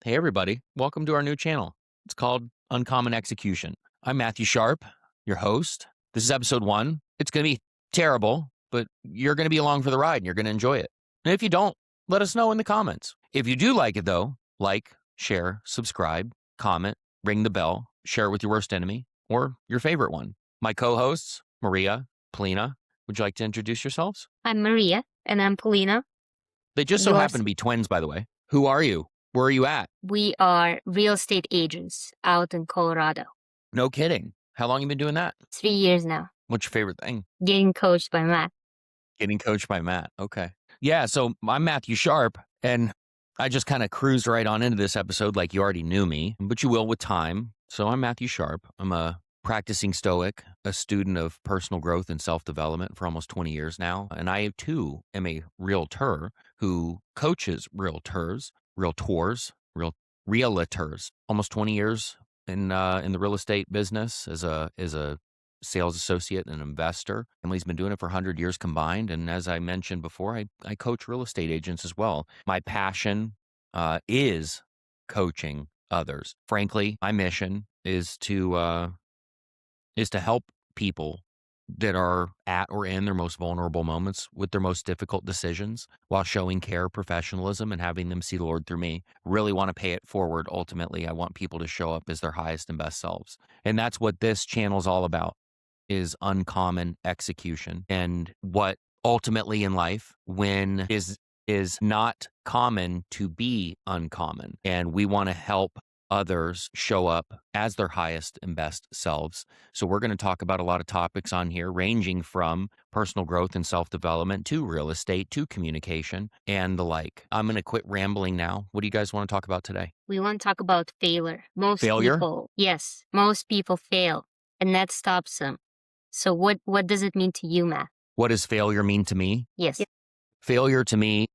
Hey, everybody. Welcome to our new channel. It's called Uncommon Execution. I'm Matthew Sharp, your host. This is episode 1. It's going to be terrible, but you're going to be along for the ride and you're going to enjoy it. And if you don't, let us know in the comments. If you do like it, though, like, share, subscribe, comment, ring the bell, share it with your worst enemy or your favorite one. My co-hosts, Mariya, Polina, would you like to introduce yourselves? I'm Mariya, and I'm Polina. They just so happen to be twins, by the way. Who are you? Where are you at? We are real estate agents out in Colorado. No kidding. How long have you been doing that? 3 years now. What's your favorite thing? Getting coached by Matt. Getting coached by Matt. Okay. Yeah. So I'm Matthew Sharp, and I just kind of cruised right on into this episode like you already knew me, but you will with time. So I'm Matthew Sharp. I'm a practicing Stoic, a student of personal growth and self-development for almost 20 years now. And I, too, am a realtor who coaches realtors, realtors, almost 20 years in the real estate business as a sales associate and investor. Emily's been doing it for 100 years combined. And as I mentioned before, I coach real estate agents as well. My passion is coaching others. Frankly, my mission is to help people that are at or in their most vulnerable moments with their most difficult decisions while showing care, professionalism, and having them see the Lord through me. Really want to pay it forward. Ultimately, I want people to show up as their highest and best selves. And that's what this channel is all about, is uncommon execution. And what ultimately in life when is not common to be uncommon. And we want to help others show up as their highest and best selves. So we're going to talk about a lot of topics on here, ranging from personal growth and self-development to real estate to communication and the like. I'm going to quit rambling now. What do you guys want to talk about today? We want to talk about failure. Most Failure? people fail, and that stops them. So what does it mean to you, Matt? What does failure mean to me? Yes. Failure to me,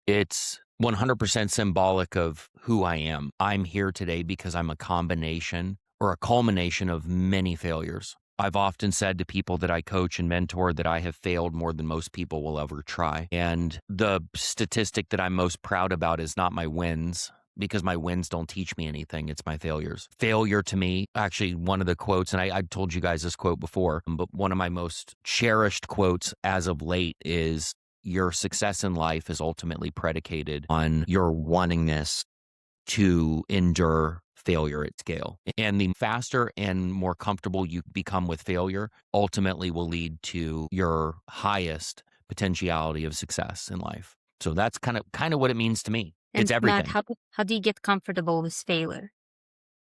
it's 100% symbolic of who I am. I'm here today because I'm a combination or a culmination of many failures. I've often said to people that I coach and mentor that I have failed more than most people will ever try. And the statistic that I'm most proud about is not my wins, because my wins don't teach me anything. It's my failures. Failure to me, actually, one of the quotes, and I told you guys this quote before, but one of my most cherished quotes as of late is, your success in life is ultimately predicated on your wantingness to endure failure at scale. And the faster and more comfortable you become with failure ultimately will lead to your highest potentiality of success in life. So that's kind of what it means to me. And It's everything. Matt, how do you get comfortable with failure?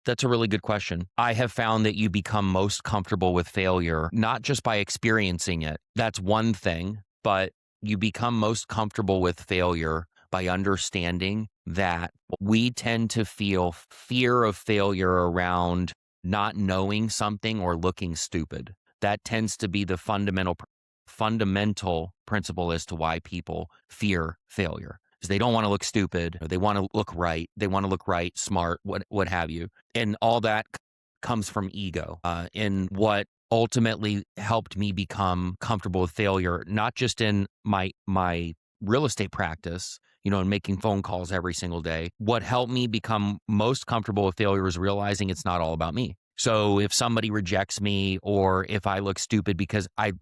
That's a really good question. I have found that you become most comfortable with failure, not just by experiencing it. That's one thing, but you become most comfortable with failure by understanding that we tend to feel fear of failure around not knowing something or looking stupid. That tends to be the fundamental principle as to why people fear failure. Because they don't want to look stupid, or they want to look right. They want to look right, smart, what have you. And all that comes from ego. And what ultimately helped me become comfortable with failure, not just in my real estate practice, and making phone calls every single day. What helped me become most comfortable with failure is realizing it's not all about me. So if somebody rejects me, or if I look stupid because I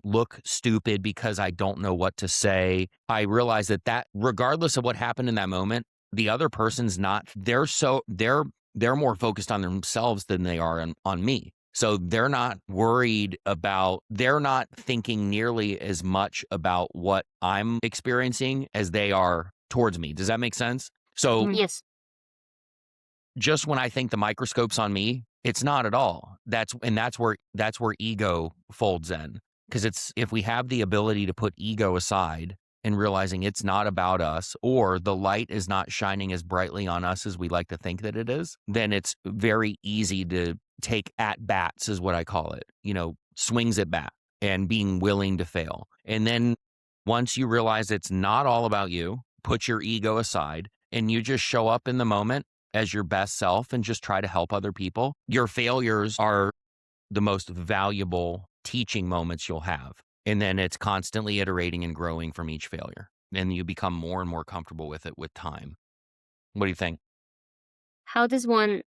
don't know what to say, I realize that regardless of what happened in that moment, the other person's not, they're more focused on themselves than they are on me. So they're not thinking nearly as much about what I'm experiencing as they are towards me. Does that make sense? So Yes. just when I think the microscope's on me, it's not at all. That's where ego folds in. Because if we have the ability to put ego aside and realizing it's not about us, or the light is not shining as brightly on us as we like to think that it is, then it's very easy to take at bats, is what I call it, swings at bat, and being willing to fail. And then once you realize it's not all about you, put your ego aside and you just show up in the moment as your best self and just try to help other people. Your failures are the most valuable teaching moments you'll have. And then it's constantly iterating and growing from each failure. And you become more and more comfortable with it with time. What do you think? How does one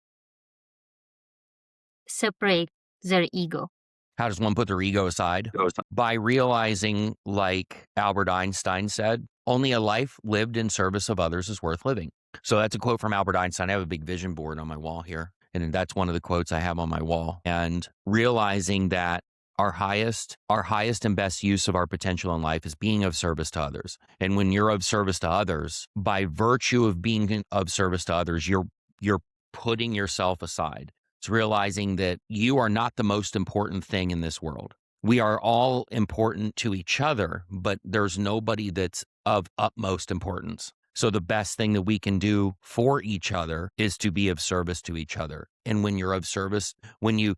separate their ego? How does one put their ego aside? By realizing, like Albert Einstein said, only a life lived in service of others is worth living. So that's a quote from Albert Einstein. I have a big vision board on my wall here, and that's one of the quotes I have on my wall. And realizing that our highest and best use of our potential in life is being of service to others. And when you're of service to others, by virtue of being of service to others, you're putting yourself aside. It's realizing that you are not the most important thing in this world. We are all important to each other, but there's nobody that's of utmost importance. So the best thing that we can do for each other is to be of service to each other. And when you're of service, when you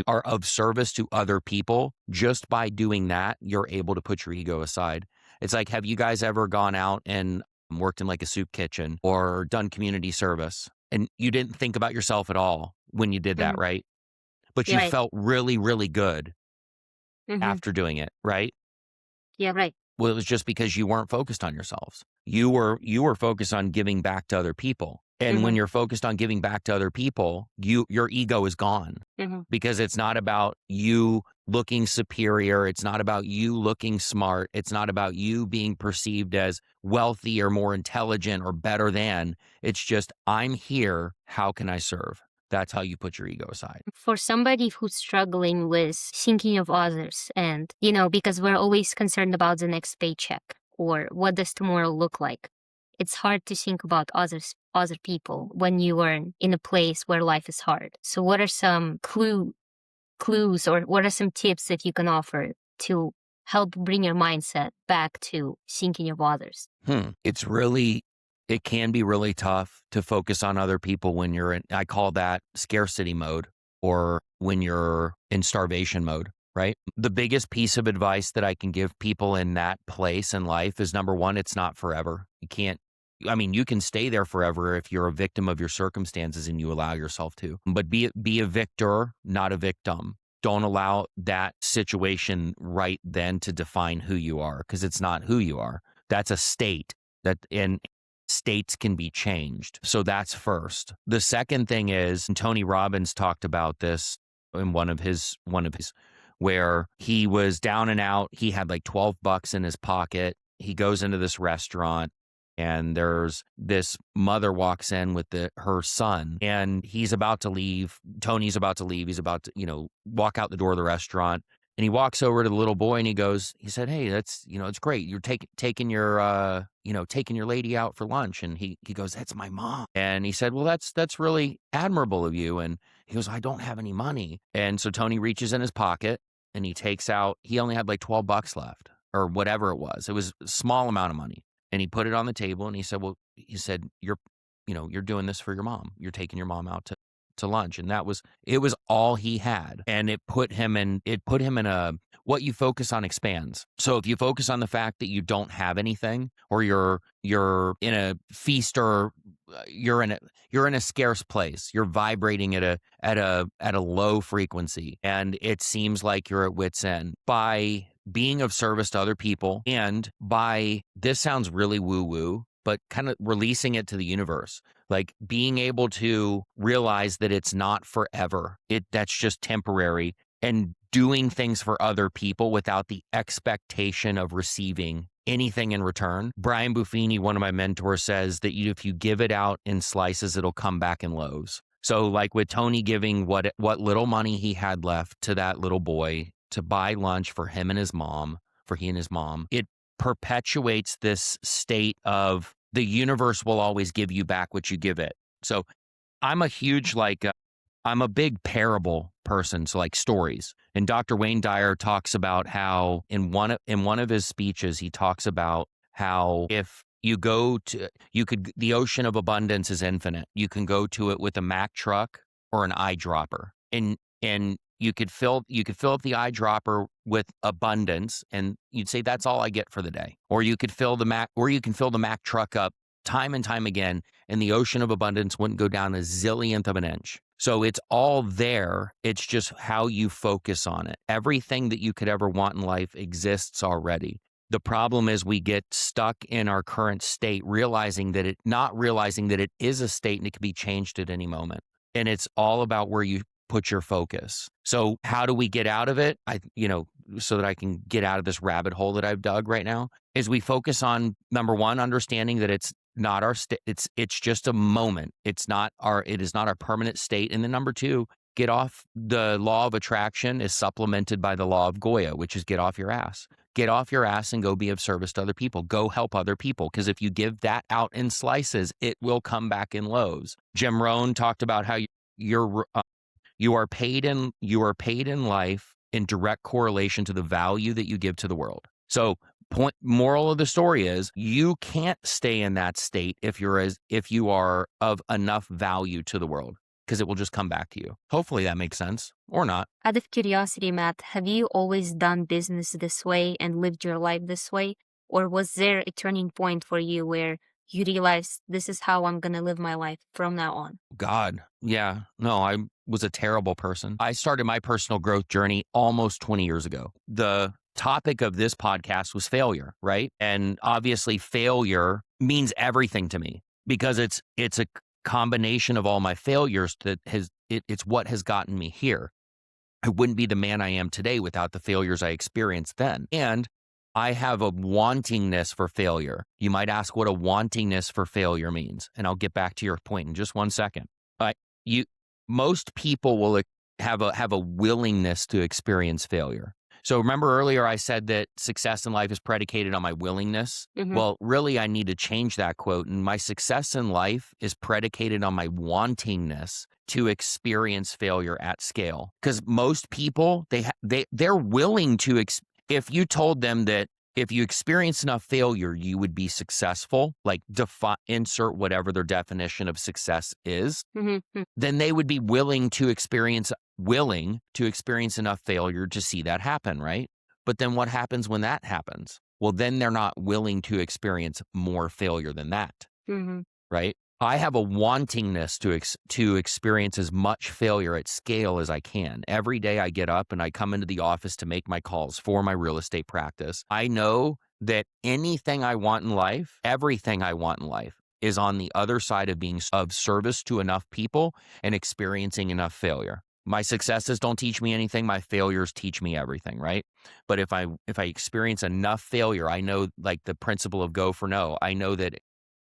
are of service to other people, just by doing that, you're able to put your ego aside. It's like, have you guys ever gone out and worked in like a soup kitchen or done community service and you didn't think about yourself at all when you did that, Mhm. right? But Yeah, you right. felt really, really good Mhm. after doing it, right? Yeah, right. Well, it was just because you weren't focused on yourselves. You were focused on giving back to other people. And when Mhm. you're focused on giving back to other people, your ego is gone Mhm. because it's not about you looking superior. It's not about you looking smart. It's not about you being perceived as wealthy or more intelligent or better than. It's just, I'm here. How can I serve? That's how you put your ego aside. For somebody who's struggling with thinking of others and, because we're always concerned about the next paycheck or what does tomorrow look like, it's hard to think about other people when you are in a place where life is hard. So what are some clues or what are some tips that you can offer to help bring your mindset back to thinking of others? It can be really tough to focus on other people when you're in, I call that scarcity mode, or when you're in starvation mode, right? The biggest piece of advice that I can give people in that place in life is, number one, it's not forever. You can stay there forever if you're a victim of your circumstances and you allow yourself to, but be a victor, not a victim. Don't allow that situation right then to define who you are, because it's not who you are. That's a state that in states can be changed. So that's first. The second thing is, and Tony Robbins talked about this in one of his where he was down and out. He had like 12 bucks in his pocket. He goes into this restaurant and there's this mother walks in with her son, and he's about to leave. Tony's about to leave. He's about to, walk out the door of the restaurant. And he walks over to the little boy and he said, "Hey, it's great. You're taking your lady out for lunch." And he goes, "That's my mom." And he said, "Well, that's really admirable of you." And he goes, "I don't have any money." And so Tony reaches in his pocket and he only had like 12 bucks left or whatever it was. It was a small amount of money. And he put it on the table and he said, "You're doing this for your mom. You're taking your mom out to lunch." And it was all he had. And it put him in a, what you focus on expands. So if you focus on the fact that you don't have anything, or you're in a feast, or you're in a scarce place, you're vibrating at a low frequency, and it seems like you're at wit's end, by being of service to other people, and by, this sounds really woo-woo, but kind of releasing it to the universe, like being able to realize that it's not forever. That's just temporary, and doing things for other people without the expectation of receiving anything in return. Brian Buffini, one of my mentors, says that if you give it out in slices, it'll come back in loaves. So like with Tony giving what little money he had left to that little boy to buy lunch for he and his mom, it perpetuates this state of the universe will always give you back what you give it. So I'm a huge, I'm a big parable person, so like stories. And Dr. Wayne Dyer talks about how in one of his speeches, he talks about how if the ocean of abundance is infinite. You can go to it with a Mack truck or an eyedropper, and you could fill up the eyedropper with abundance, and you'd say, "That's all I get for the day." Or you could fill the Mack truck up time and time again, and the ocean of abundance wouldn't go down a zillionth of an inch. So it's all there. It's just how you focus on it. Everything that you could ever want in life exists already. The problem is we get stuck in our current state, not realizing that it is a state and it can be changed at any moment. And it's all about where you put your focus. So how do we get out of it? So that I can get out of this rabbit hole that I've dug right now, is we focus on, number one, understanding that it's not our state. It's just a moment. It is not our permanent state. And then number two, get off. The law of attraction is supplemented by the law of Goya, which is get off your ass. Get off your ass and go be of service to other people. Go help other people. Because if you give that out in slices, it will come back in loaves. Jim Rohn talked about how you are paid in life in direct correlation to the value that you give to the world. So moral of the story is you can't stay in that state if you are of enough value to the world, because it will just come back to you. Hopefully that makes sense, or not. Out of curiosity, Matt, have you always done business this way and lived your life this way? Or was there a turning point for you where you realized this is how I'm going to live my life from now on? God, yeah. No, I was a terrible person. I started my personal growth journey almost 20 years ago. The topic of this podcast was failure, right? And obviously failure means everything to me, because it's a combination of all my failures it's what has gotten me here. I wouldn't be the man I am today without the failures I experienced then. And I have a wantingness for failure. You might ask what a wantingness for failure means, and I'll get back to your point in just one second. But most people will have a willingness to experience failure. So remember earlier I said that success in life is predicated on my willingness? Mhm. Well, really I need to change that quote, and my success in life is predicated on my wantingness to experience failure at scale. Because most people, they're willing to if you told them that if you experience enough failure, you would be successful, like insert whatever their definition of success is, Mhm. then they would be willing to experience enough failure to see that happen, right? But then what happens when that happens? Well, then they're not willing to experience more failure than that, Mhm. right? I have a wantingness to experience as much failure at scale as I can. Every day I get up and I come into the office to make my calls for my real estate practice. I know that everything I want in life is on the other side of being of service to enough people and experiencing enough failure. My successes don't teach me anything. My failures teach me everything, right? But if I experience enough failure, I know, like the principle of go for no, I know that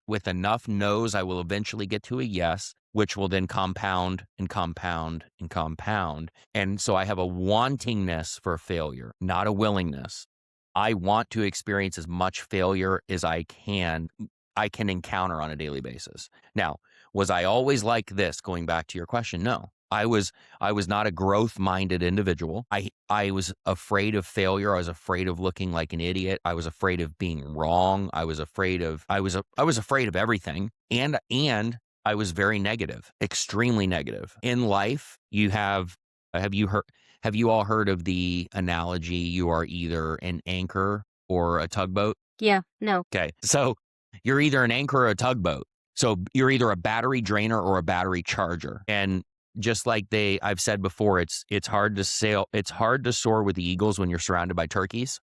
with enough no's, I will eventually get to a yes, which will then compound and compound and compound. And so I have a wantingness for failure, not a willingness. I want to experience as much failure as I can encounter on a daily basis. Now, was I always like this? Going back to your question, no. I was not a growth-minded individual. I was afraid of failure. I was afraid of looking like an idiot. I was afraid of being wrong. I was afraid of everything. And I was very negative, extremely negative. In life, have you all heard of the analogy, you are either an anchor or a tugboat? Yeah, no. Okay. So you're either an anchor or a tugboat. So you're either a battery drainer or a battery charger. And just like I've said before, it's hard to sail. It's hard to soar with the eagles when you're surrounded by turkeys.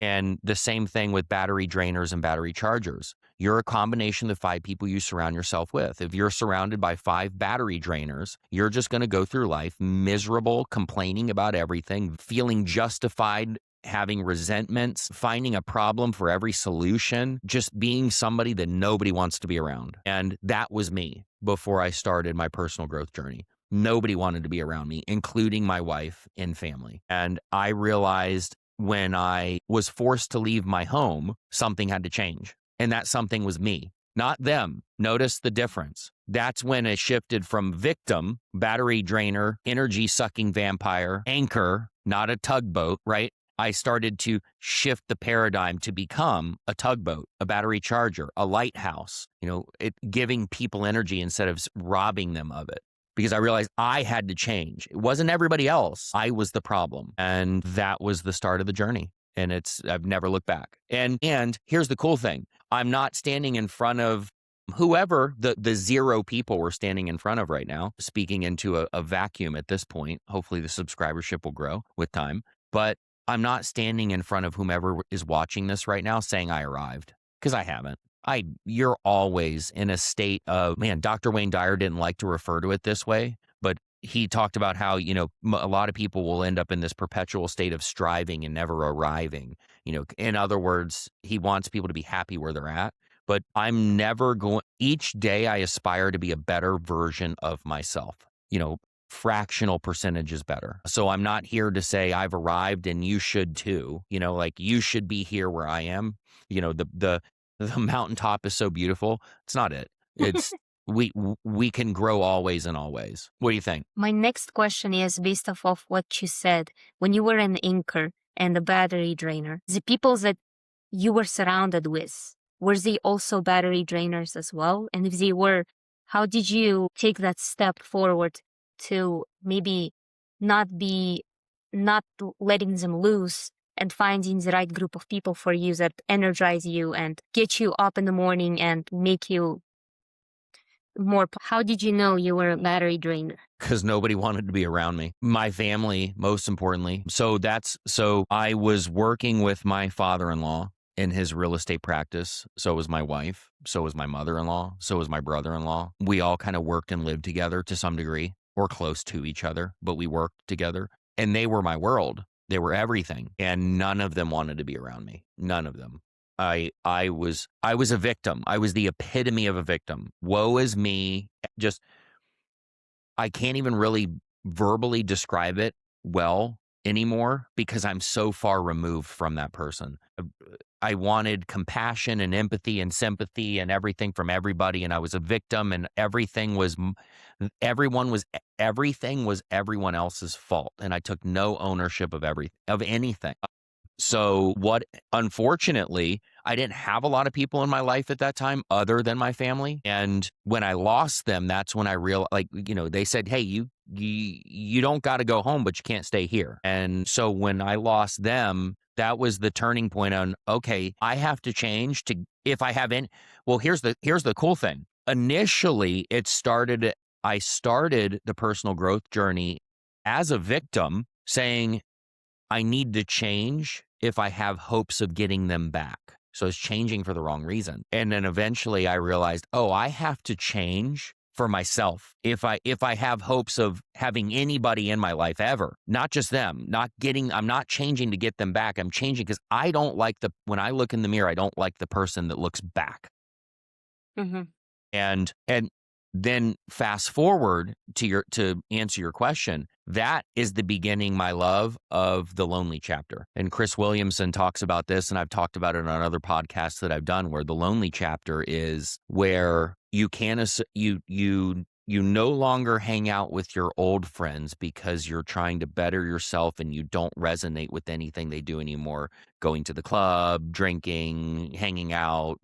And the same thing with battery drainers and battery chargers. You're a combination of the 5 people you surround yourself with. If you're surrounded by 5 battery drainers, you're just going to go through life miserable, complaining about everything, feeling justified, having resentments, finding a problem for every solution, just being somebody that nobody wants to be around. And that was me before I started my personal growth journey. Nobody wanted to be around me, including my wife and family. And I realized when I was forced to leave my home, something had to change. And that something was me, not them. Notice the difference. That's when it shifted from victim, battery drainer, energy sucking vampire, anchor, not a tugboat, right? I started to shift the paradigm to become a tugboat, a battery charger, a lighthouse, giving people energy instead of robbing them of it. Because I realized I had to change. It wasn't everybody else. I was the problem. And that was the start of the journey. And I've never looked back. And here's the cool thing. I'm not standing in front of whoever the 0 people we're standing in front of right now, speaking into a vacuum at this point. Hopefully the subscribership will grow with time. But I'm not standing in front of whomever is watching this right now saying I arrived, because I haven't. You're always in a state of, man, Dr. Wayne Dyer didn't like to refer to it this way, but he talked about how, a lot of people will end up in this perpetual state of striving and never arriving. In other words, he wants people to be happy where they're at, but I'm never going, each day I aspire to be a better version of myself. Fractional percentage is better. So I'm not here to say I've arrived and you should too. Like you should be here where I am. The mountaintop is so beautiful. It's not it. It's we can grow always and always. What do you think? My next question is based off of what you said. When you were an inker and a battery drainer, the people that you were surrounded with, were they also battery drainers as well? And if they were, how did you take that step forward to maybe not letting them loose and finding the right group of people for you that energize you and get you up in the morning and make you more? How did you know you were a battery drainer? Because nobody wanted to be around me. My family, most importantly. So I was working with my father-in-law in his real estate practice. So was my wife. So was my mother-in-law. So was my brother-in-law. We all kind of worked and lived together to some degree, or close to each other, but we worked together. And they were my world. They were everything. And none of them wanted to be around me. None of them. I was a victim. I was the epitome of a victim. Woe is me. Just, I can't even really verbally describe it well anymore because I'm so far removed from that person. I wanted compassion and empathy and sympathy and everything from everybody, and I was a victim, and everything was everyone else's fault, and I took no ownership of anything. So unfortunately, I didn't have a lot of people in my life at that time other than my family. And when I lost them, that's when I realized, they said, hey, you don't got to go home, but you can't stay here. And so when I lost them, that was the turning point on, okay, I have to change if I have any. Well, here's the cool thing. Initially, I started the personal growth journey as a victim saying, I need to change if I have hopes of getting them back. So it's changing for the wrong reason. And then eventually I realized, I have to change for myself. If I have hopes of having anybody in my life ever, not just them, I'm not changing to get them back. I'm changing because I don't like when I look in the mirror, I don't like the person that looks back. Mm-hmm. And then fast forward to answer your question, that is the beginning, my love, of the lonely chapter. And Chris Williamson talks about this, and I've talked about it on other podcasts that I've done, where the lonely chapter is where you no longer hang out with your old friends because you're trying to better yourself and you don't resonate with anything they do anymore. Going to the club, drinking, hanging out,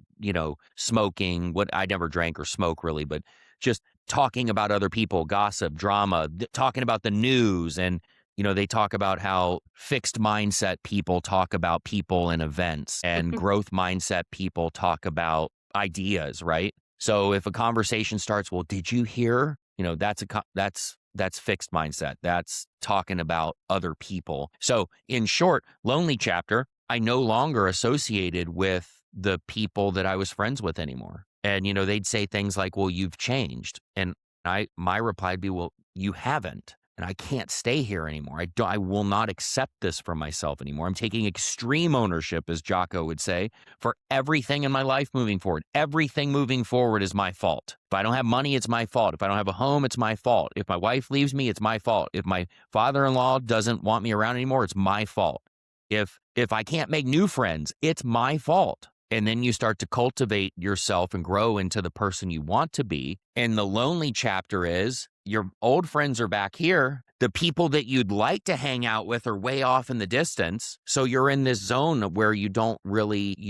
smoking. What I never drank or smoke really, but just talking about other people, gossip, drama, talking about the news. And, they talk about how fixed mindset people talk about people and events, and growth mindset people talk about ideas, right? So if a conversation starts, well, did you hear? That's fixed mindset. That's talking about other people. So in short, lonely chapter, I no longer associated with the people that I was friends with anymore. And, they'd say things like, well, you've changed. And my reply would be, well, you haven't. And I can't stay here anymore. I will not accept this for myself anymore. I'm taking extreme ownership, as Jocko would say, for everything in my life moving forward. Everything moving forward is my fault. If I don't have money, it's my fault. If I don't have a home, it's my fault. If my wife leaves me, it's my fault. If my father-in-law doesn't want me around anymore, it's my fault. If I can't make new friends, it's my fault. And then you start to cultivate yourself and grow into the person you want to be. And the lonely chapter is your old friends are back here. The people that you'd like to hang out with are way off in the distance. So you're in this zone where you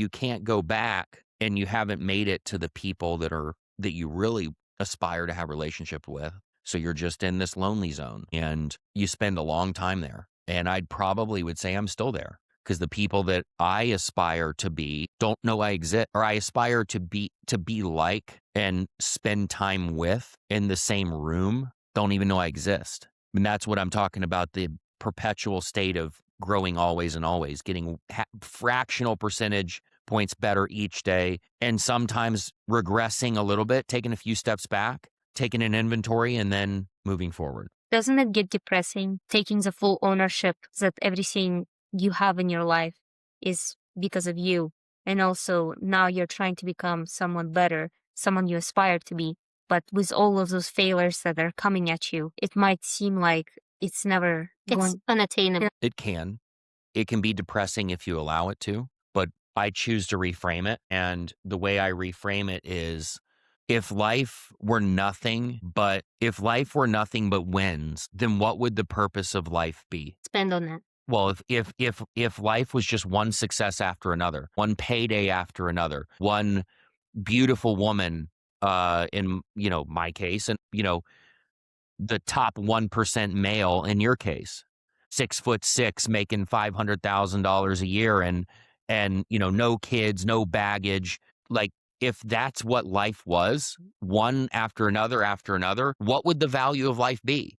can't go back, and you haven't made it to the people that you really aspire to have a relationship with. So you're just in this lonely zone, and you spend a long time there. And I'd probably would say I'm still there. Because the people that I aspire to be don't know I exist, or I aspire to be like and spend time with in the same room don't even know I exist. And that's what I'm talking about, the perpetual state of growing always and always, getting fractional percentage points better each day, and sometimes regressing a little bit, taking a few steps back, taking an inventory, and then moving forward. Doesn't it get depressing taking the full ownership that everything you have in your life is because of you? And also now you're trying to become someone better, someone you aspire to be. But with all of those failures that are coming at you, it might seem like it's never unattainable. It can. It can be depressing if you allow it to, but I choose to reframe it. And the way I reframe it is, if life were nothing but wins, then what would the purpose of life be? Spend on that. Well, if life was just one success after another, one payday after another, one beautiful woman, in my case, and the top 1% male in your case, 6'6", making $500,000 a year, and no kids, no baggage. Like, if that's what life was, one after another, what would the value of life be?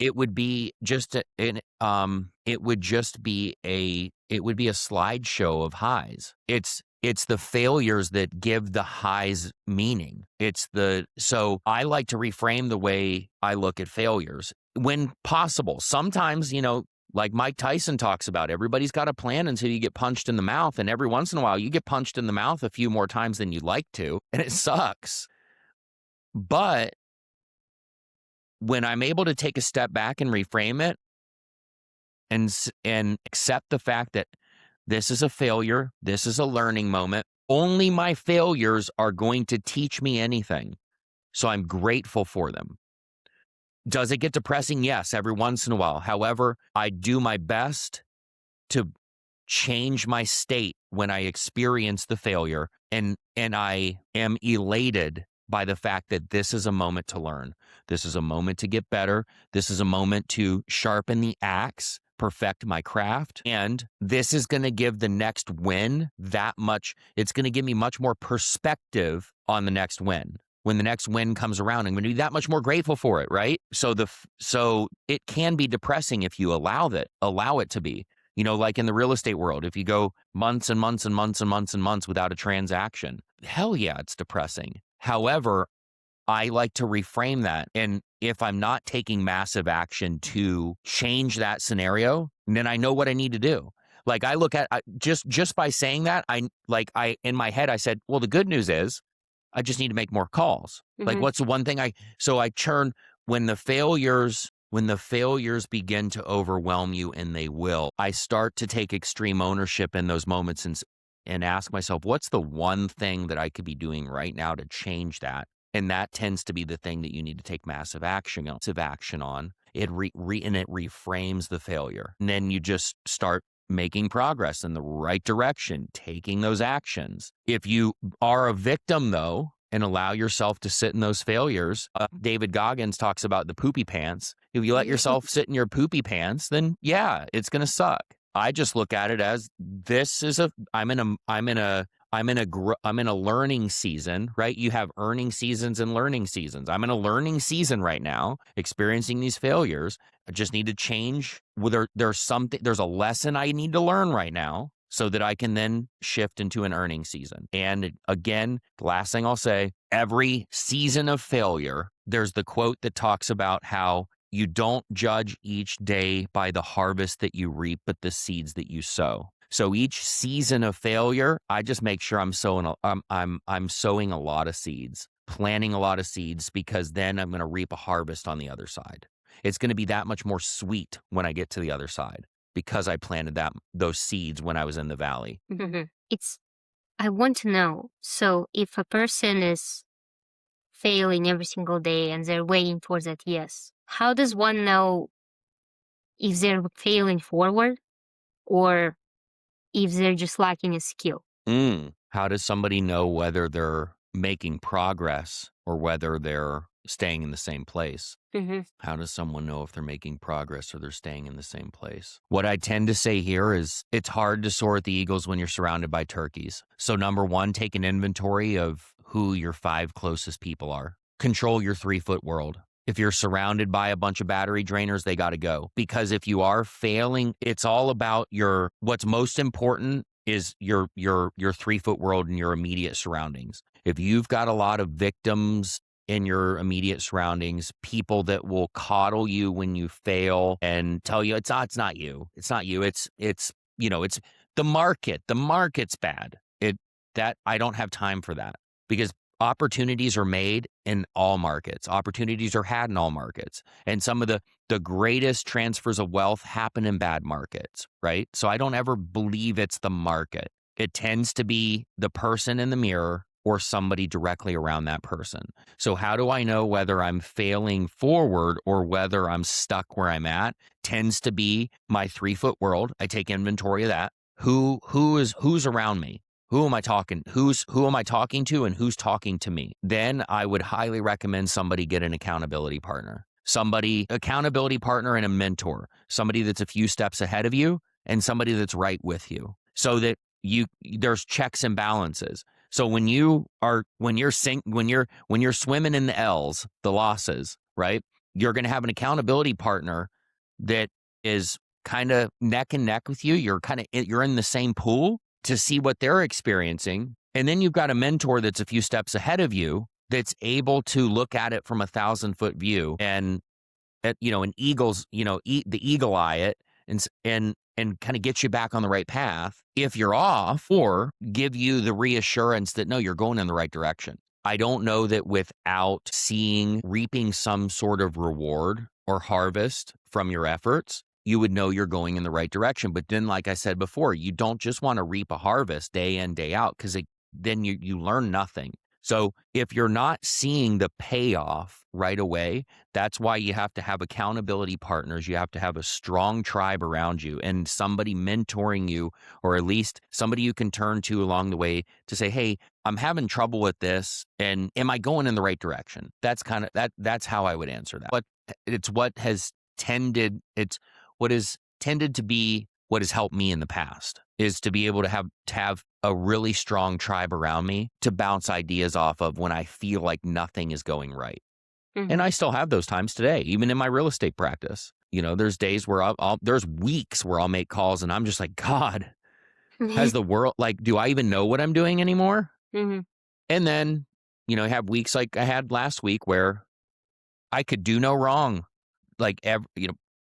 It would be just it would be a slideshow of highs. It's the failures that give the highs meaning. So I like to reframe the way I look at failures when possible. Sometimes, like Mike Tyson talks about, everybody's got a plan until you get punched in the mouth. And every once in a while, you get punched in the mouth a few more times than you'd like to, and it sucks. But when I'm able to take a step back and reframe it and accept the fact that this is a failure, this is a learning moment, only my failures are going to teach me anything. So I'm grateful for them. Does it get depressing? Yes, every once in a while. However, I do my best to change my state when I experience the failure, and I am elated by the fact that this is a moment to learn. This is a moment to get better. This is a moment to sharpen the axe, perfect my craft. And this is going to give the next win it's going to give me much more perspective on the next win. When the next win comes around, I'm going to be that much more grateful for it, right? So it can be depressing if you allow it to be. Like in the real estate world, if you go months and months and months and months and months without a transaction, hell yeah, it's depressing. However, I like to reframe that. And if I'm not taking massive action to change that scenario, then I know what I need to do. Like, I look at just by saying that, in my head, I said, well, the good news is I just need to make more calls. Mm-hmm. Like, what's the one thing I churn when the failures begin to overwhelm you, and they will, I start to take extreme ownership in those moments and ask myself, what's the one thing that I could be doing right now to change that? And that tends to be the thing that you need to take massive action on. It reframes the failure. And then you just start making progress in the right direction, taking those actions. If you are a victim, though, and allow yourself to sit in those failures, David Goggins talks about the poopy pants. If you let yourself sit in your poopy pants, then yeah, it's going to suck. I just look at it as I'm in a learning season, right? You have earning seasons and learning seasons. I'm in a learning season right now, experiencing these failures. I just need to change. There's a lesson I need to learn right now so that I can then shift into an earning season. And again, the last thing I'll say, every season of failure, there's the quote that talks about how you don't judge each day by the harvest that you reap, but the seeds that you sow. So each season of failure, I just make sure I'm sowing a lot of seeds, planting a lot of seeds, because then I'm going to reap a harvest on the other side. It's going to be that much more sweet when I get to the other side because I planted those seeds when I was in the valley. Mm-hmm. I want to know, so if a person is failing every single day and they're waiting for that yes, how does one know if they're failing forward or if they're just lacking a skill? How does somebody know whether they're making progress or whether they're staying in the same place? Mm-hmm. How does someone know if they're making progress or they're staying in the same place? What I tend to say here is it's hard to soar at the eagles when you're surrounded by turkeys. So number one, take an inventory of who your 5 closest people are. Control your 3-foot world. If you're surrounded by a bunch of battery drainers, they got to go. Because if you are failing, it's all about what's most important is your 3-foot world and your immediate surroundings. If you've got a lot of victims in your immediate surroundings, people that will coddle you when you fail and tell you it's not you. It's not you. It's it's the market. The market's bad. That I don't have time for that, because opportunities are made in all markets. Opportunities are had in all markets. And some of the greatest transfers of wealth happen in bad markets, right? So I don't ever believe it's the market. It tends to be the person in the mirror or somebody directly around that person. So how do I know whether I'm failing forward or whether I'm stuck where I'm at? Tends to be my 3-foot world. I take inventory of that. Who's around me? Who am I talking? Who am I talking to, and who's talking to me? Then I would highly recommend somebody get an accountability partner. Accountability partner and a mentor. Somebody that's a few steps ahead of you and somebody that's right with you. So that there's checks and balances. So when you're swimming in the L's, the losses, right? You're going to have an accountability partner that is kind of neck and neck with you. You're in the same pool to see what they're experiencing. And then you've got a mentor that's a few steps ahead of you that's able to look at it from 1,000-foot view and the eagle eye it and kind of get you back on the right path if you're off, or give you the reassurance that no, you're going in the right direction. I don't know that without reaping some sort of reward or harvest from your efforts, you would know you're going in the right direction. But then, like I said before, you don't just want to reap a harvest day in, day out, because then you learn nothing. So if you're not seeing the payoff right away, that's why you have to have accountability partners. You have to have a strong tribe around you and somebody mentoring you, or at least somebody you can turn to along the way to say, hey, I'm having trouble with this, and am I going in the right direction? That's that's how I would answer that. But it's what has tended to be what has helped me in the past, is to be able to have a really strong tribe around me to bounce ideas off of when I feel like nothing is going right. Mm-hmm. And I still have those times today, even in my real estate practice. There's days where there's weeks where I'll make calls and I'm just like, God, has the world, do I even know what I'm doing anymore? Mm-hmm. And then, I have weeks like I had last week where I could do no wrong,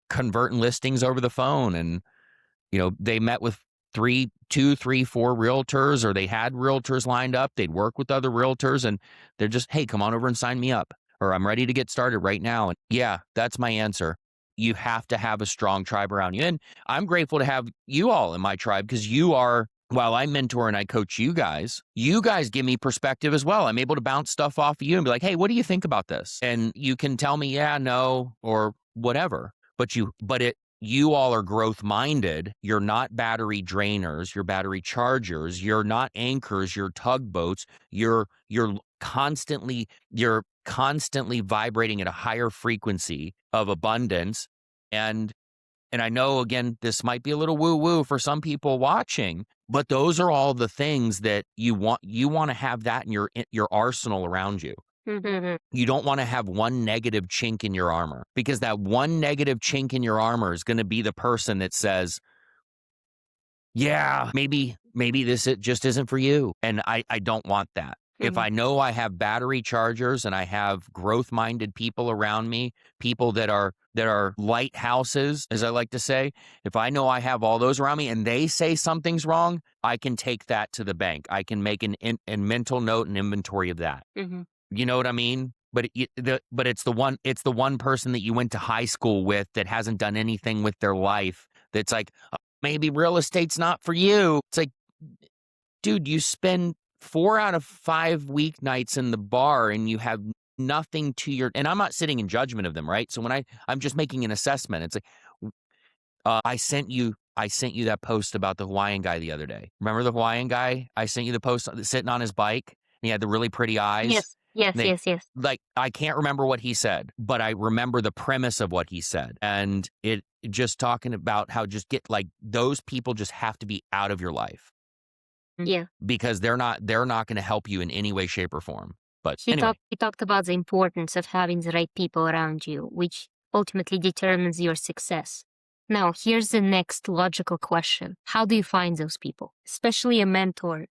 converting listings over the phone. And, they met with 2, 3, 4 realtors, or they had realtors lined up. They'd work with other realtors and they're just, hey, come on over and sign me up, or I'm ready to get started right now. And yeah, that's my answer. You have to have a strong tribe around you. And I'm grateful to have you all in my tribe, because while I mentor and I coach you guys give me perspective as well. I'm able to bounce stuff off of you and be like, hey, what do you think about this? And you can tell me, yeah, no, or whatever. But you all are growth minded. You're not battery drainers. You're battery chargers. You're not anchors. You're tugboats. You're constantly vibrating at a higher frequency of abundance. And I know, again, this might be a little woo-woo for some people watching, but those are all the things that you want to have that in your arsenal around you. Mm-hmm. You don't want to have one negative chink in your armor, because that one negative chink in your armor is going to be the person that says, yeah, maybe it just isn't for you. And I don't want that. Mm-hmm. If I know I have battery chargers and I have growth-minded people around me, people that are lighthouses, as I like to say, if I know I have all those around me and they say something's wrong, I can take that to the bank. I can make a mental note and inventory of that. Mm-hmm. You know what I mean? But it's the one person that you went to high school with that hasn't done anything with their life. That's like, maybe real estate's not for you. It's like, dude, you spend 4 out of 5 weeknights in the bar and you have nothing to and I'm not sitting in judgment of them, right? So when I'm just making an assessment, it's like, I sent you that post about the Hawaiian guy the other day. Remember the Hawaiian guy? I sent you the post sitting on his bike and he had the really pretty eyes. Yes. Like, I can't remember what he said, but I remember the premise of what he said. And it just talking about how just those people just have to be out of your life. Yeah. Because they're not going to help you in any way, shape, or form. But anyway. He talked about the importance of having the right people around you, which ultimately determines your success. Now, here's the next logical question. How do you find those people? Especially a mentor.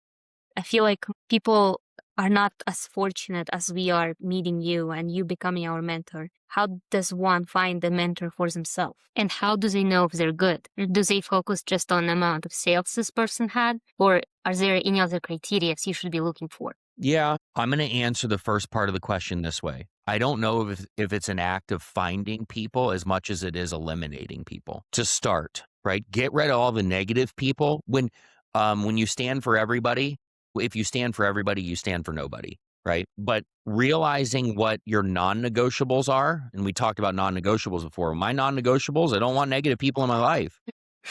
I feel like people are not as fortunate as we are meeting you and you becoming our mentor. How does one find a mentor for themselves? And how do they know if they're good? Do they focus just on the amount of sales this person had? Or are there any other criteria you should be looking for? Yeah, I'm going to answer the first part of the question this way. I don't know if it's an act of finding people as much as it is eliminating people to start, right? Get rid of all the negative people. When you stand for everybody, if you stand for everybody, you stand for nobody, right? But realizing what your non-negotiables are, and we talked about non-negotiables before. My non-negotiables, I don't want negative people in my life.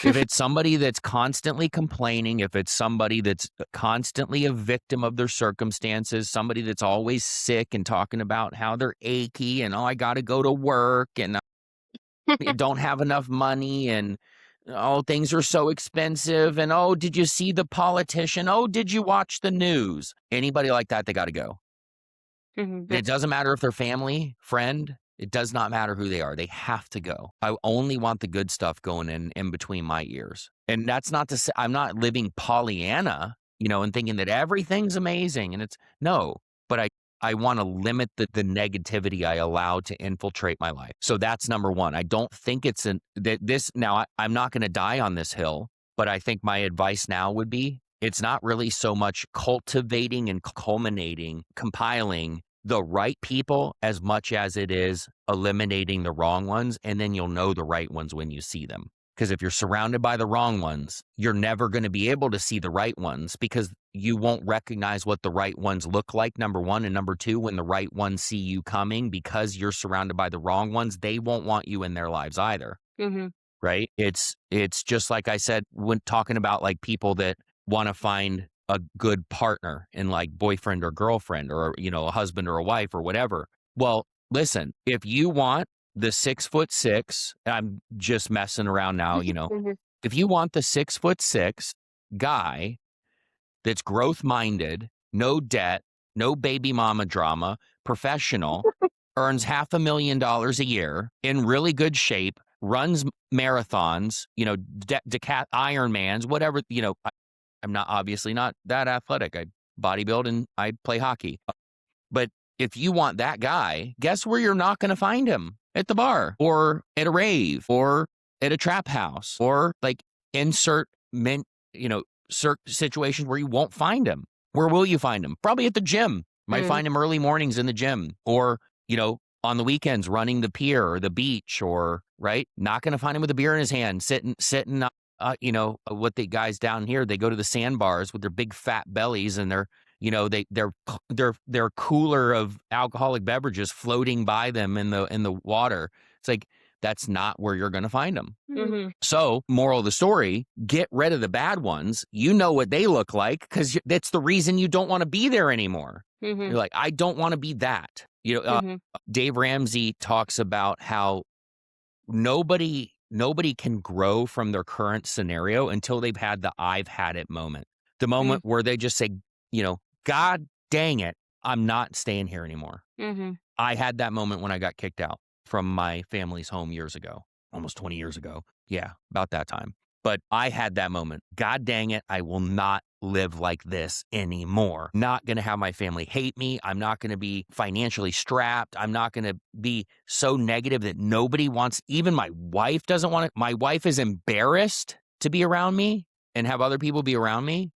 If it's somebody that's constantly complaining, if it's somebody that's constantly a victim of their circumstances, somebody that's always sick and talking about how they're achy and, oh, I got to go to work and I don't have enough money and, oh, things are so expensive and, oh, did you see the politician? Oh, did you watch the news? Anybody like that, they got to go. It doesn't matter if they're family, friend. It does not matter who they are. They have to go. I only want the good stuff going in between my ears. And that's not to say I'm not living Pollyanna, and thinking that everything's amazing. And it's no, but I want to limit the negativity I allow to infiltrate my life. So that's number one. I don't think it's I'm not going to die on this hill, but I think my advice now would be it's not really so much cultivating and compiling the right people as much as it is eliminating the wrong ones. And then you'll know the right ones when you see them. Because if you're surrounded by the wrong ones, you're never going to be able to see the right ones because you won't recognize what the right ones look like, number one. And number two, when the right ones see you coming, because you're surrounded by the wrong ones, they won't want you in their lives either. Mm-hmm. Right? It's just like I said, when talking about like people that want to find a good partner in like boyfriend or girlfriend or, a husband or a wife or whatever. Well, listen, if you want the 6'6", I'm just messing around now, Mm-hmm. if you want the 6'6" guy that's growth minded, no debt, no baby mama drama, professional, earns $500,000 a year, in really good shape, runs marathons, Ironmans, whatever, I'm not obviously not that athletic. I bodybuild and I play hockey. But if you want that guy, guess where you're not going to find him? At the bar or at a rave or at a trap house or like insert situations where you won't find him. Where will you find him? Probably at the gym. Might find him early mornings in the gym or, on the weekends running the pier or the beach or, right? Not going to find him with a beer in his hand, sitting what the guys down here, they go to the sandbars with their big fat bellies and their cooler of alcoholic beverages floating by them in the water. It's like, that's not where you're going to find them. Mm-hmm. So, moral of the story, get rid of the bad ones. You know what they look like because that's the reason you don't want to be there anymore. Mm-hmm. You're like, I don't want to be that. Dave Ramsey talks about how nobody can grow from their current scenario until they've had the I've had it moment. The moment where they just say, God dang it, I'm not staying here anymore. Mm-hmm. I had that moment when I got kicked out from my family's home years ago, almost 20 years ago. Yeah, about that time. But I had that moment. God dang it, I will not live like this anymore. Not going to have my family hate me. I'm not going to be financially strapped. I'm not going to be so negative that nobody wants, even my wife doesn't want it. My wife is embarrassed to be around me and have other people be around me.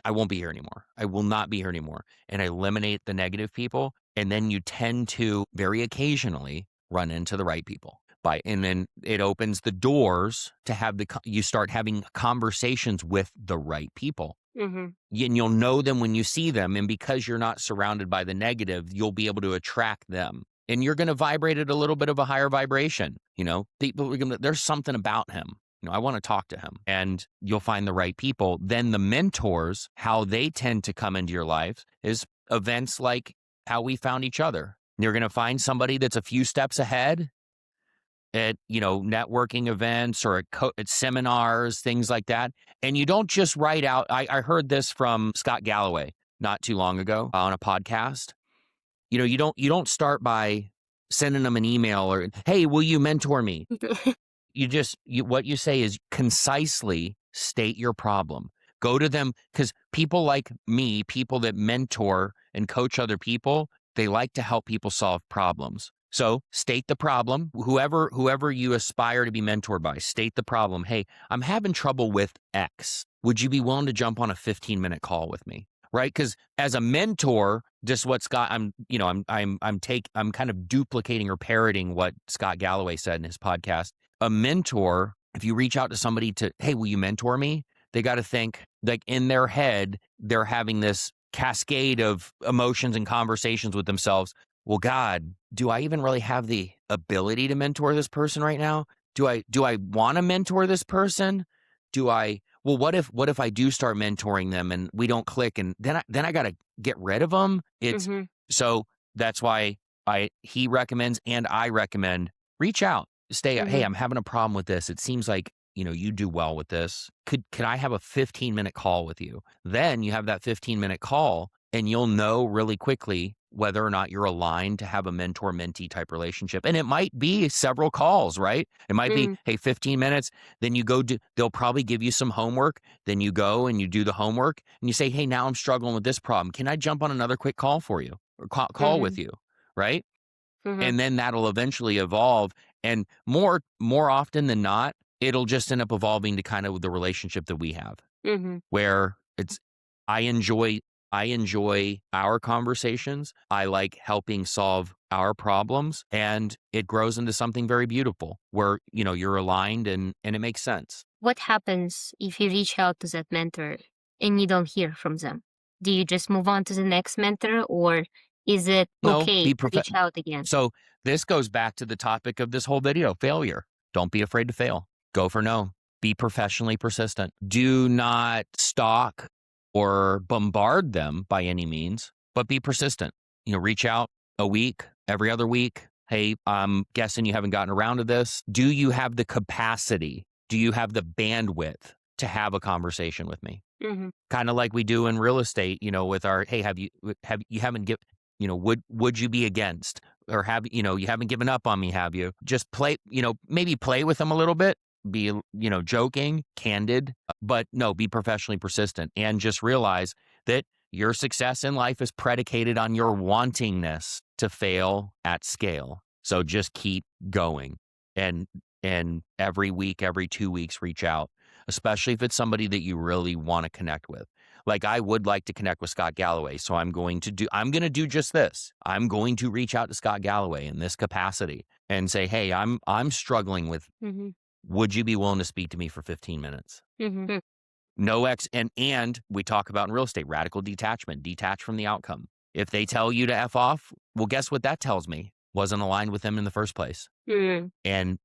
I won't be here anymore. I will not be here anymore. And I eliminate the negative people. And then you tend to very occasionally run into the right people. And then it opens the doors to you start having conversations with the right people. Mm-hmm. And you'll know them when you see them. And because you're not surrounded by the negative, you'll be able to attract them. And you're going to vibrate at a little bit of a higher vibration. There's something about him. I want to talk to him. And you'll find the right people. Then the mentors, how they tend to come into your life is events like how we found each other. You're going to find somebody that's a few steps ahead at, networking events or at seminars, things like that. And you don't just write out. I heard this from Scott Galloway not too long ago on a podcast. you don't start by sending them an email or, hey, will you mentor me? What you say is concisely state your problem. Go to them, because people like me, people that mentor and coach other people, they like to help people solve problems. So state the problem. Whoever you aspire to be mentored by, state the problem. Hey, I'm having trouble with X. Would you be willing to jump on a 15-minute call with me? Right? Because as a mentor, just what Scott, I'm kind of duplicating or parroting what Scott Galloway said in his podcast. A mentor, if you reach out to somebody to, hey, will you mentor me? They got to think, like, in their head, they're having this cascade of emotions and conversations with themselves. Well, God, do I even really have the ability to mentor this person right now? Do I want to mentor this person? Well, what if I do start mentoring them and we don't click, and then I got to get rid of them? So that's why he recommends, and I recommend, reach out. Hey, I'm having a problem with this. It seems like, you do well with this. Could I have a 15-minute call with you? Then you have that 15-minute call, and you'll know really quickly whether or not you're aligned to have a mentor-mentee type relationship. And it might be several calls, right? It might be, hey, 15 minutes. Then you go they'll probably give you some homework. Then you go and you do the homework and you say, hey, now I'm struggling with this problem. Can I jump on another quick call for you, or call with you? Right. And then that'll eventually evolve. And more often than not, it'll just end up evolving to kind of the relationship that we have, where I enjoy our conversations. I like helping solve our problems, and it grows into something very beautiful where, you're aligned and it makes sense. What happens if you reach out to that mentor and you don't hear from them? Do you just move on to the next mentor, or is it okay to reach out again? So this goes back to the topic of this whole video, failure. Don't be afraid to fail. Go for no. Be professionally persistent. Do not stalk or bombard them by any means, but be persistent. Reach out a week, every other week. Hey, I'm guessing you haven't gotten around to this. Do you have the capacity? Do you have the bandwidth to have a conversation with me? Kind of like we do in real estate, with our, hey, would you be against, or you haven't given up on me, have you? Just play, maybe play with them a little bit, be, joking, candid, but no, be professionally persistent, and just realize that your success in life is predicated on your wantingness to fail at scale. So just keep going, and every week, every 2 weeks, reach out, especially if it's somebody that you really want to connect with. Like, I would like to connect with Scott Galloway, so I'm going to do just this. I'm going to reach out to Scott Galloway in this capacity and say, hey, I'm struggling with, would you be willing to speak to me for 15 minutes? No and we talk about in real estate, radical detachment, detach from the outcome. If they tell you to F off, well, guess what that tells me? Wasn't aligned with them in the first place. And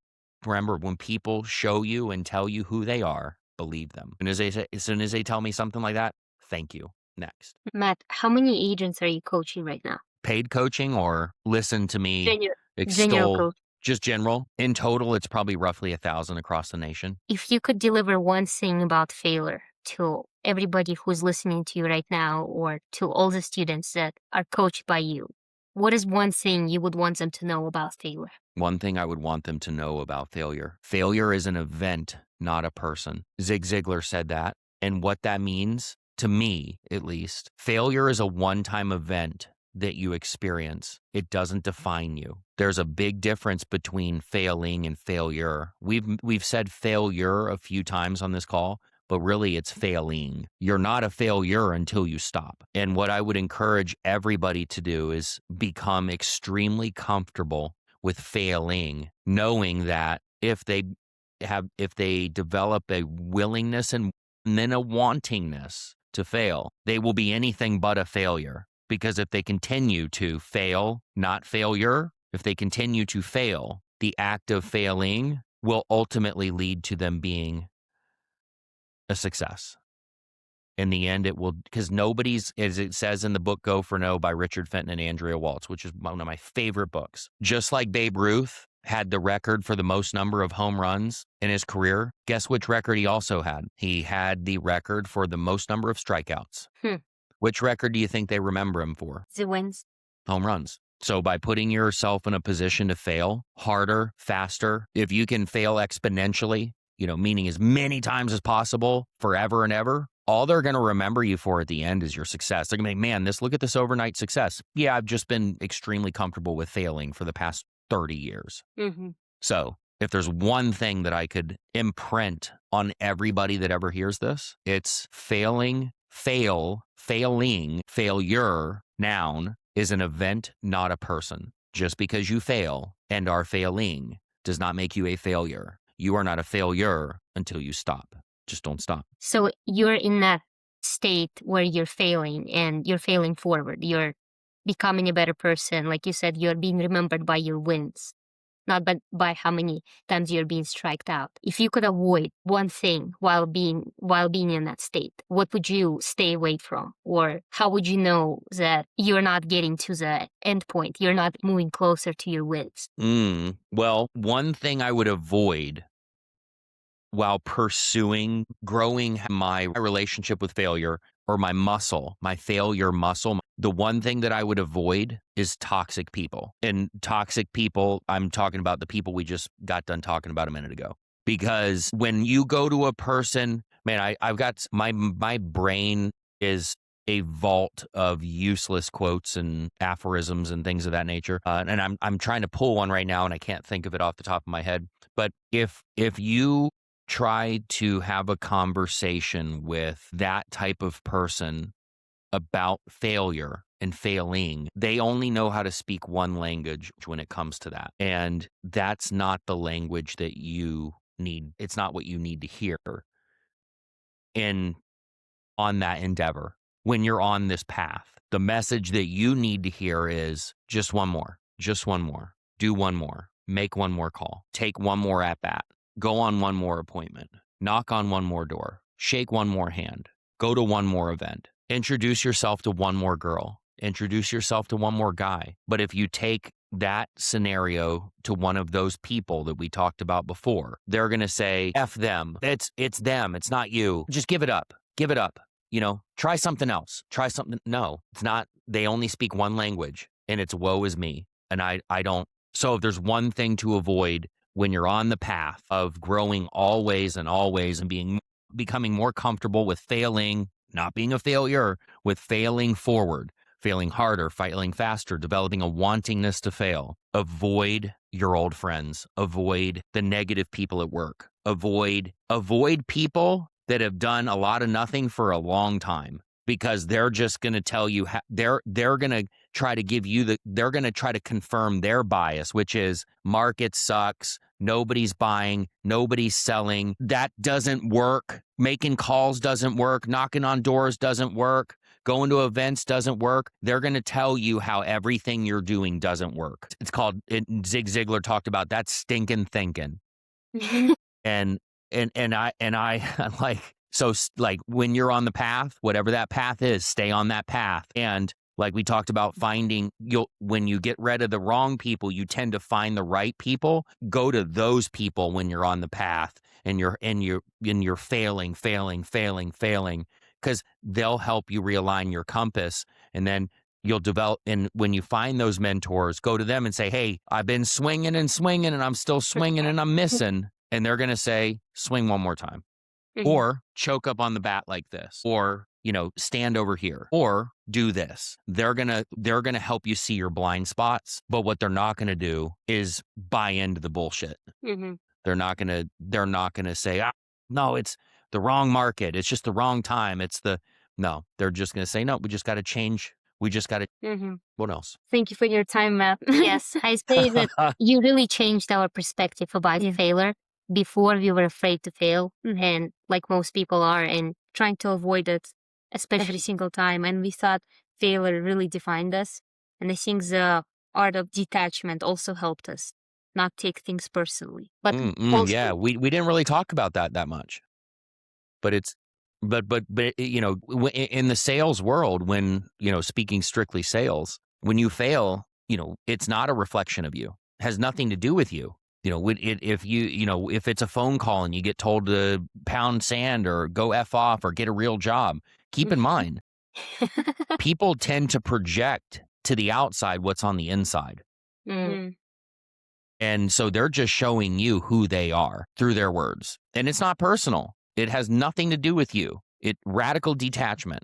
remember, when people show you and tell you who they are, believe them. And as soon as they tell me something like that, thank you. Next. Matt, how many agents are you coaching right now? Paid coaching, or listen to me General coach. Just general. In total, it's probably roughly 1,000 across the nation. If you could deliver one thing about failure to everybody who's listening to you right now, or to all the students that are coached by you, what is one thing you would want them to know about failure? One thing I would want them to know about failure. Failure is an event, not a person. Zig Ziglar said that. And what that means, to me at least, failure is a one-time event that you experience. It doesn't define you. There's a big difference between failing and failure. We've said failure a few times on this call, but really it's failing. You're not a failure until you stop. And what I would encourage everybody to do is become extremely comfortable with failing, knowing that if they develop a willingness and then a wantingness to fail, they will be anything but a failure. Because if they continue to fail, not failure, if they continue to fail, the act of failing will ultimately lead to them being a success. In the end, it will, because nobody's, as it says in the book Go for No by Richard Fenton and Andrea Waltz, which is one of my favorite books. Just like Babe Ruth had the record for the most number of home runs in his career, guess which record he also had? He had the record for the most number of strikeouts. Which record do you think they remember him for? The wins. home runs. So by putting yourself in a position to fail harder, faster, if you can fail exponentially, meaning as many times as possible, forever and ever, all they're going to remember you for at the end is your success. They're going to be, man, look at this overnight success. Yeah, I've just been extremely comfortable with failing for the past 30 years. Mm-hmm. So if there's one thing that I could imprint on everybody that ever hears this, it's failing, failure, noun, is an event, not a person. Just because you fail and are failing does not make you a failure. You are not a failure until you stop. Just don't stop. So you're in that state where you're failing and you're failing forward. You're becoming a better person. Like you said, you're being remembered by your wins, not by how many times you're being striked out. If you could avoid one thing while being in that state, what would you stay away from? Or how would you know that you're not getting to the end point? You're not moving closer to your wins? Well, one thing I would avoid while pursuing growing my relationship with failure or my failure muscle, the one thing that I would avoid is toxic people. And toxic people, I'm talking about the people we just got done talking about a minute ago. Because when you go to a person, man, I've got my brain is a vault of useless quotes and aphorisms and things of that nature. And I'm trying to pull one right now and I can't think of it off the top of my head. But if you try to have a conversation with that type of person about failure and failing, they only know how to speak one language when it comes to that. And that's not the language that you need. It's not what you need to hear on that endeavor. When you're on this path, the message that you need to hear is just one more, do one more, make one more call, take one more at bat. Go on one more appointment, knock on one more door, shake one more hand, go to one more event, introduce yourself to one more girl, introduce yourself to one more guy. But if you take that scenario to one of those people that we talked about before, they're going to say, F them. It's them. It's not you. Just give it up. Give it up. Try something else. Try something. No, it's not. They only speak one language and it's woe is me. And I don't. So if there's one thing to avoid when you're on the path of growing always and becoming more comfortable with failing, not being a failure, with failing forward, failing harder, failing faster, developing a wantingness to fail. Avoid your old friends. Avoid the negative people at work. Avoid people that have done a lot of nothing for a long time, because they're just going to tell you they're going to try to give you they're going to try to confirm their bias, which is market sucks, nobody's buying, nobody's selling, that doesn't work, making calls doesn't work, knocking on doors doesn't work, going to events doesn't work. They're going to tell you how everything you're doing doesn't work. It's called, Zig Ziglar talked about that stinking thinking. and I like, so like when you're on the path, whatever that path is, stay on that path. And like we talked about when you get rid of the wrong people, you tend to find the right people. Go to those people when you're on the path and you're failing, because they'll help you realign your compass. And then you'll develop. And when you find those mentors, go to them and say, hey, I've been swinging and I'm still swinging and I'm missing. And they're going to say, swing one more time. Mm-hmm. Or choke up on the bat like this, or, stand over here, or do this. They're going to help you see your blind spots. But what they're not going to do is buy into the bullshit. Mm-hmm. They're not going to say, no, it's the wrong market. It's just the wrong time. No, they're just going to say, no, we just got to change. We just got to, mm-hmm. What else? Thank you for your time, Matt. Yes, I say that you really changed our perspective about failure. Before we were afraid to fail, and like most people are, and trying to avoid it every single time. And we thought failure really defined us. And I think the art of detachment also helped us not take things personally. But yeah, we didn't really talk about that much. But it's but in the sales world, when speaking strictly sales, when you fail, it's not a reflection of you. It has nothing to do with you. If it's a phone call and you get told to pound sand or go F off or get a real job, keep in mind, people tend to project to the outside what's on the inside. Mm. And so they're just showing you who they are through their words. And it's not personal. It has nothing to do with you. Radical detachment.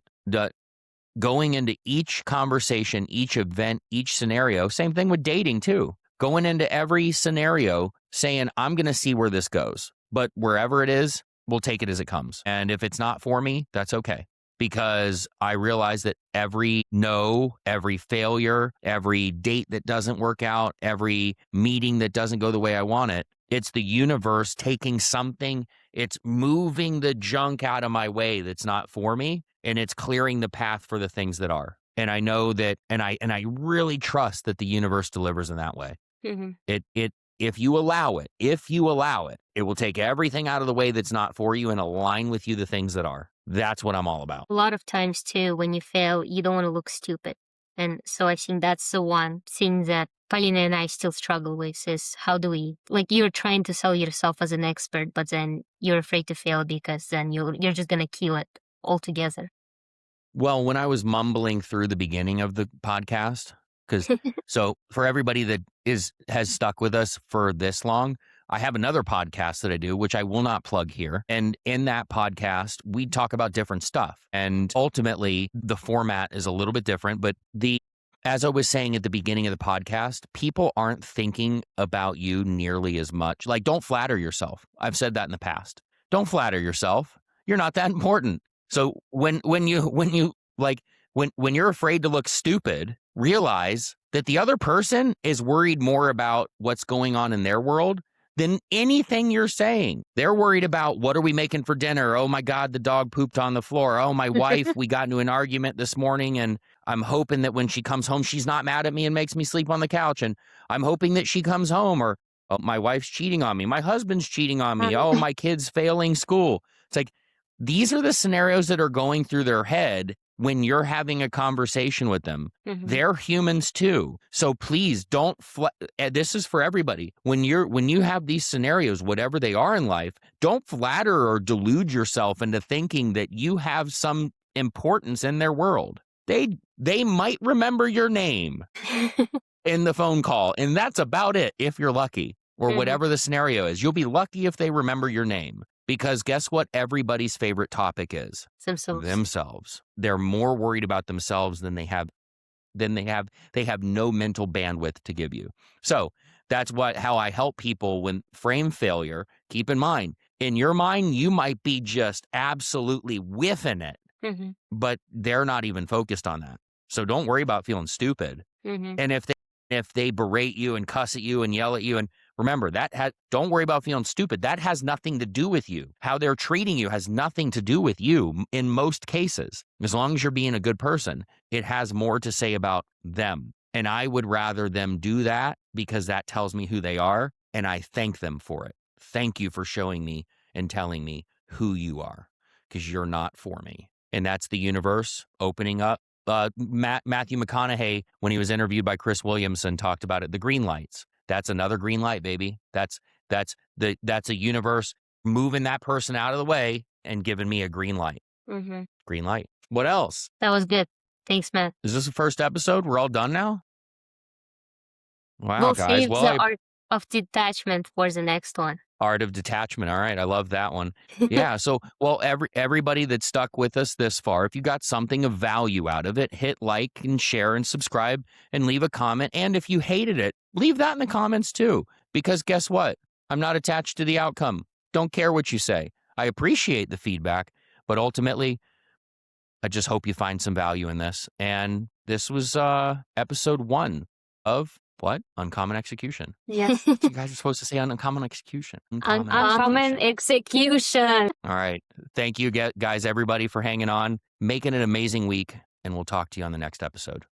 Going into each conversation, each event, each scenario, same thing with dating too. Going into every scenario saying, I'm going to see where this goes. But wherever it is, we'll take it as it comes. And if it's not for me, that's okay. Because I realize that every no, every failure, every date that doesn't work out, every meeting that doesn't go the way I want it, it's the universe taking something, it's moving the junk out of my way that's not for me, and it's clearing the path for the things that are. And I know that, and I really trust that the universe delivers in that way. If you allow it, it will take everything out of the way that's not for you and align with you the things that are. That's what I'm all about. A lot of times too, when you fail, you don't want to look stupid. And so I think that's the one thing that Polina and I still struggle with is how do we, like you're trying to sell yourself as an expert, but then you're afraid to fail because then you're just going to kill it altogether. Well, when I was mumbling through the beginning of the podcast, so for everybody that has stuck with us for this long, I have another podcast that I do, which I will not plug here. And in that podcast, we talk about different stuff. And ultimately, the format is a little bit different. But as I was saying at the beginning of the podcast, people aren't thinking about you nearly as much. Like, don't flatter yourself. I've said that in the past. Don't flatter yourself. You're not that important. So when you're afraid to look stupid, realize that the other person is worried more about what's going on in their world than anything you're saying. They're worried about, what are we making for dinner? Oh my God, the dog pooped on the floor. Oh, my wife, we got into an argument this morning, and I'm hoping that when she comes home, she's not mad at me and makes me sleep on the couch. And I'm hoping that she comes home, or oh, my wife's cheating on me. My husband's cheating on me. Oh, my kid's failing school. It's like, these are the scenarios that are going through their head when you're having a conversation with them. They're humans too. So please don't, this is for everybody. When you have these scenarios, whatever they are in life, don't flatter or delude yourself into thinking that you have some importance in their world. They might remember your name in the phone call, and that's about it if you're lucky, or whatever the scenario is. You'll be lucky if they remember your name. Because guess what everybody's favorite topic is? Themselves. They're more worried about themselves than they have no mental bandwidth to give you. So that's how I help people when frame failure. Keep in mind, in your mind, you might be just absolutely whiffing it, but they're not even focused on that. So don't worry about feeling stupid. And if they berate you and cuss at you and yell at you, and remember, don't worry about feeling stupid. That has nothing to do with you. How they're treating you has nothing to do with you in most cases. As long as you're being a good person, it has more to say about them. And I would rather them do that because that tells me who they are, and I thank them for it. Thank you for showing me and telling me who you are, because you're not for me. And that's the universe opening up. Matthew McConaughey, when he was interviewed by Chris Williamson, talked about it. The green lights. That's another green light, baby. That's a universe moving that person out of the way and giving me a green light. Green light. What else? That was good. Thanks, Matt. Is this the first episode? We're all done now? Wow, we'll guys. Save the Art of Detachment for the next one. Art of Detachment. All right. I love that one. Yeah. So, well, everybody that stuck with us this far, if you got something of value out of it, hit like and share and subscribe and leave a comment. And if you hated it, leave that in the comments too. Because guess what? I'm not attached to the outcome. Don't care what you say. I appreciate the feedback, but ultimately, I just hope you find some value in this. And this was episode 1 of what? Uncommon Execution. Yes. You guys are supposed to say uncommon execution. Uncommon execution. All right. Thank you, guys, everybody, for hanging on, making an amazing week, and we'll talk to you on the next episode.